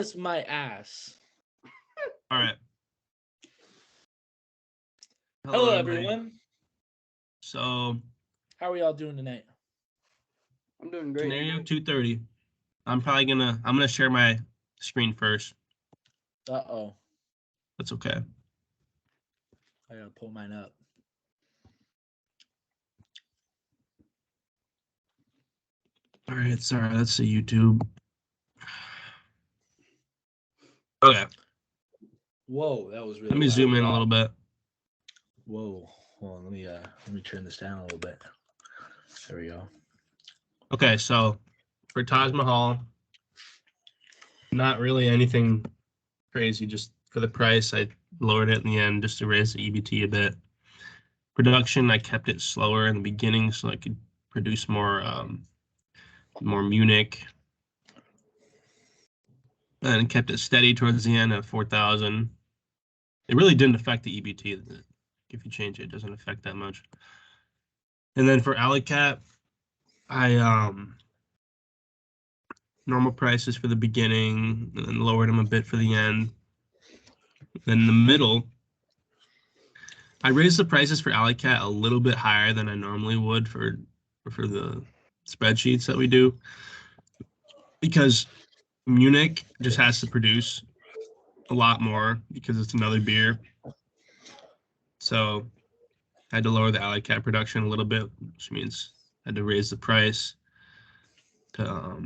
Kiss my ass. All right. Hello everybody. everyone. So How are y'all doing tonight? I'm doing great. scenario 230. I'm gonna share my screen first. Uh-oh. That's okay. I gotta pull mine up. All right, sorry, that's the YouTube. Okay. Whoa, that was really Let me loud. zoom in a little bit. Whoa. Hold on, let me turn this down a little bit. There we go. Okay, so for Taj Mahal, not really anything crazy, just for the price, I lowered it in the end just to raise the EBT a bit. Production, I kept it slower in the beginning so I could produce more Munich, and kept it steady towards the end at 4,000. It really didn't affect the EBT. If you change it, it doesn't affect that much. And then for Alley Cat, I normal prices for the beginning and then lowered them a bit for the end. Then in the middle, I raised the prices for Alley Cat a little bit higher than I normally would for the spreadsheets that we do, because Munich just has to produce a lot more because it's another beer. So I had to lower the Alley Cat production a little bit, which means I had to raise the price to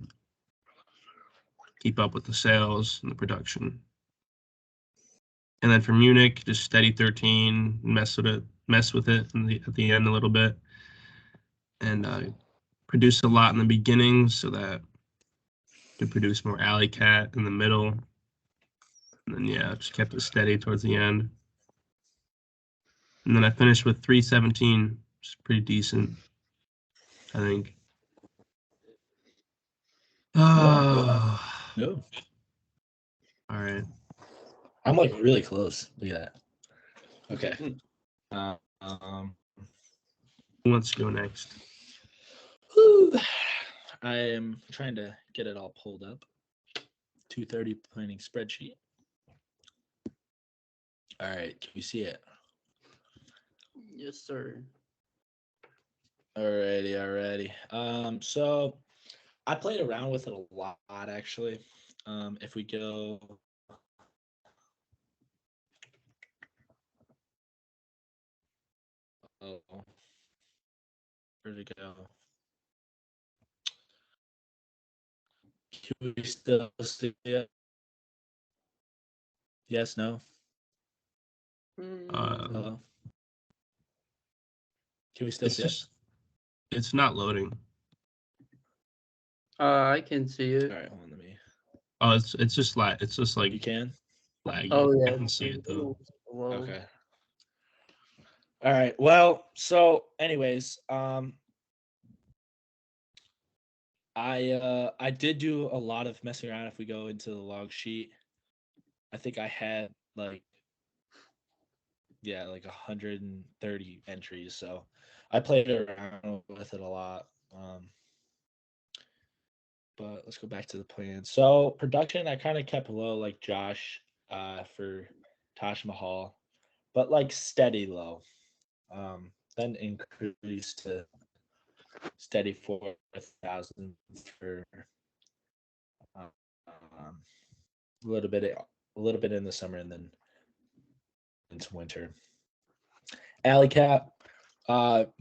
keep up with the sales and the production. And then for Munich, just steady 13, mess with it at the end a little bit, and produce a lot in the beginning so that to produce more Alley Cat in the middle. And then yeah, just kept it steady towards the end. And then I finished with 317, which is pretty decent, I think. Oh. No. All right. I'm like really close. Look at that. Okay. Who wants to go next? Whew. I am trying to get it all pulled up. 230 planning spreadsheet. All right, can you see it? Yes, sir. Alrighty. So I played around with it a lot actually. If we go where'd it go? Can we still see it? Yes, no? Hello? Can we still It's see just, it's not loading. I can see it? it. All right, hold on, let me. Oh, it's just like You can? laggy. Oh yeah, I can see it though. Whoa. Okay. All right. Well, so anyways, I did do a lot of messing around. If we go into the log sheet, I think I had like 130 entries. So I played around with it a lot. But let's go back to the plan. So production, I kind of kept low, like Josh, for Taj Mahal, but like steady low. Then increased to steady 4,000 for a little bit in the summer, and then into winter. Alley Cat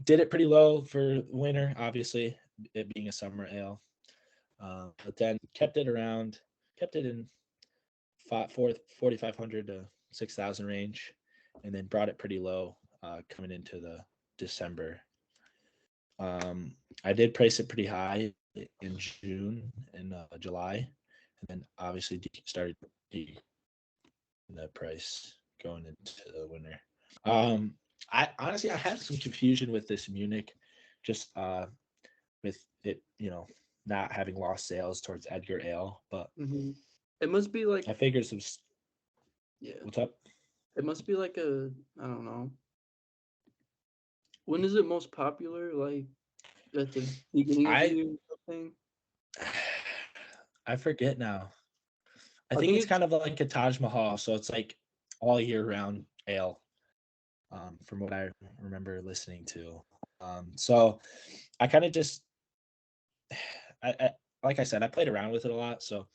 did it pretty low for winter, obviously it being a summer ale, but then kept it in 4,500 to 6,000 range, and then brought it pretty low coming into the December. I did price it pretty high in June and July, and then obviously started the price going into the winter. I honestly I had some confusion with this Munich, just with it, not having lost sales towards Edgar Ale, but it must be like I figured some. Yeah. What's up? It must be like a, I don't know. When is it most popular? Like at the beginning of the year or something? I forget now. I think it's kind of like a Taj Mahal, so it's like all year round ale. From what I remember listening to. So I kind of just, I like I said, I played around with it a lot. So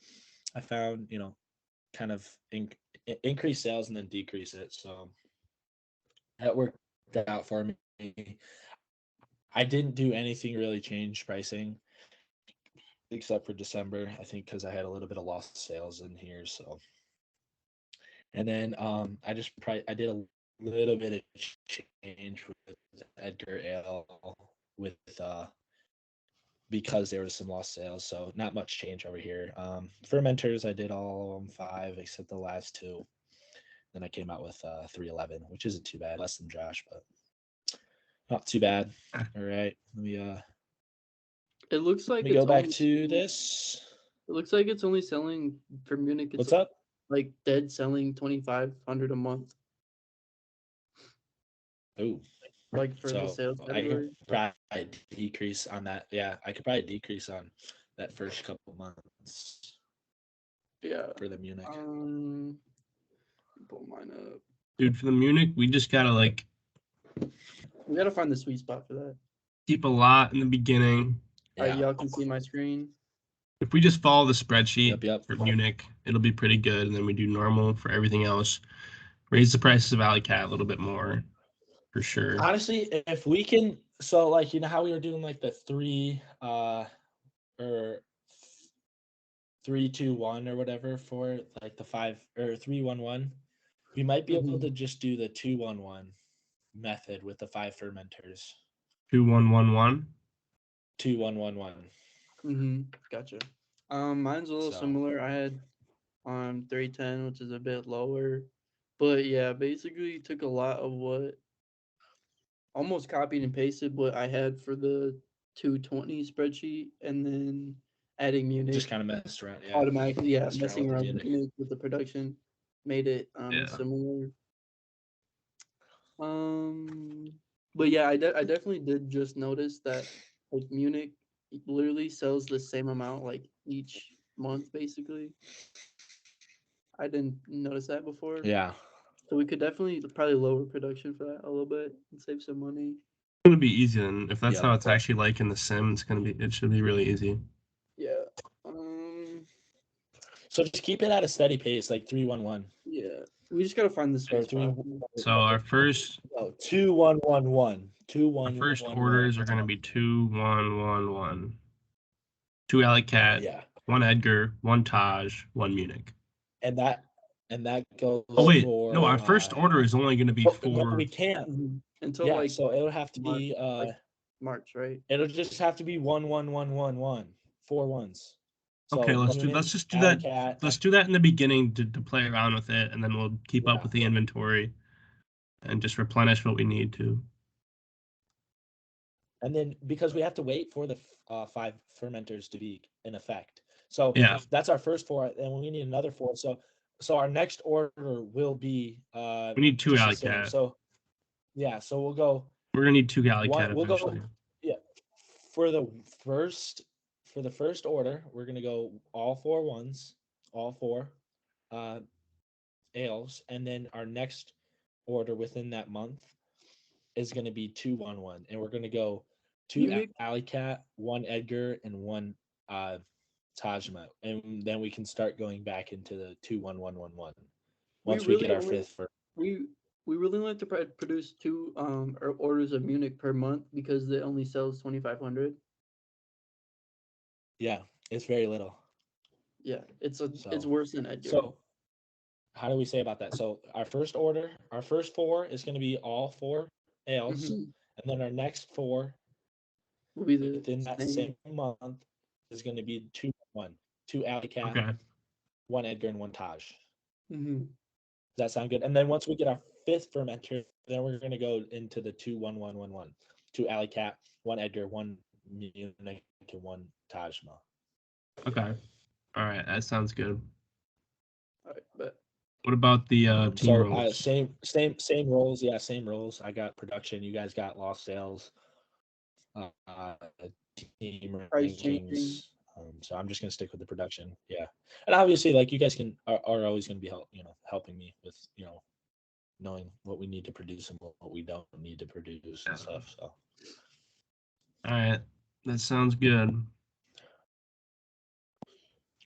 I found, kind of increase sales and then decrease it. So that worked out for me. I didn't do anything really change pricing except for December, I think, because I had a little bit of lost sales in here. So, and then I did a little bit of change with Edgar Ale with because there was some lost sales, so not much change over here. Fermenters, I did all of them 5 except the last 2. Then I came out with 311, which isn't too bad, less than Josh, but not too bad. All right, let me It looks like go back to this. It looks like it's only selling for Munich. It's What's up? Like dead selling 2,500 a month. Oh, like for the sales category. I could probably decrease on that. Yeah, I could probably decrease on that first couple months. Yeah. For the Munich. Pull mine up. Dude, for the Munich, we just gotta we gotta find the sweet spot for that. Keep a lot in the beginning. Yeah. Y'all can see my screen. If we just follow the spreadsheet Yep. for Munich, it'll be pretty good. And then we do normal for everything else. Raise the prices of Alley Cat a little bit more, for sure. Honestly, if we can, so like, you know how we were doing like the 3 or 3-2-1 or whatever for like the 5 or 3-1-1, we might be able to just do the 2-1-1 method with the 5 fermenters. 2-1-1-1. 2-1-1-1. Gotcha. Mine's a little similar. I had 310, which is a bit lower, but yeah, basically took a lot of what almost copied and pasted what I had for the 220 spreadsheet, and then adding Munich. Just kind of messed around, yeah. Automatically, messing around with Munich with the production made it similar. But yeah, I definitely did just notice that like Munich literally sells the same amount like each month basically. I didn't notice that before. Yeah. So we could definitely probably lower production for that a little bit and save some money. It's gonna be easy, and if that's how it's actually like in the sim, it should be really easy. Yeah. So just keep it at a steady pace, like 3-1-1. Yeah. We just gotta find the sweet spot. So our first 2-1-1-1. 2-1-1-1. Our first orders are gonna be 2-1-1-1. 2 Alley Cat, 1 Edgar, 1 Taj, 1 Munich. And that goes. Oh wait, no, our first order is only gonna be 4. We can't until so it'll have to be March, right? It'll just have to be 1-1-1-1-1. 4 ones. So okay, let's just do that. Cat. Let's do that in the beginning to play around with it, and then we'll keep up with the inventory and just replenish what we need to. And then because we have to wait for the 5 fermenters to be in effect. So that's our first 4, and we need another 4. So our next order will be we need 2 Alley Cat. So so we'll go. We're gonna need 2 Alley Cat eventually. For the first order, we're gonna go all 4 ones, all 4 ales, and then our next order within that month is gonna be 2-1-1, and we're gonna go 2 Alley Cat, 1 Edgar, and 1 Tajma, and then we can start going back into the 2-1-1-1-1 once we get our 5th. We really like to produce 2 orders of Munich per month because it only sells 2,500. Yeah, it's very little. Yeah, it's worse than Edgar. So how do we say about that? So our first order, our first 4 is going to be all 4 ales, and then our next 4 will be within that same month is going to be 2-1, 2 Alley Cat, 1 Edgar, and 1 Taj. Does that sound good? And then once we get our 5th fermenter, then we're going to go into the 2-1-1-1-1, 2 Alley Cat, 1 Edgar, 1 Munich, and 1 Tajma. Okay. All right, that sounds good. All right, but what about the team roles? Same roles. Yeah, same roles. I got production. You guys got lost sales. Team rankings. So I'm just gonna stick with the production. Yeah, and obviously, like you guys are always gonna be helping me with knowing what we need to produce and what we don't need to produce and stuff. So. All right, that sounds good.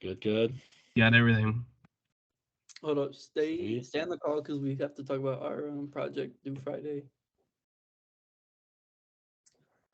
Good. Got everything. Hold up, stay Sweet. on the call because we have to talk about our project due Friday.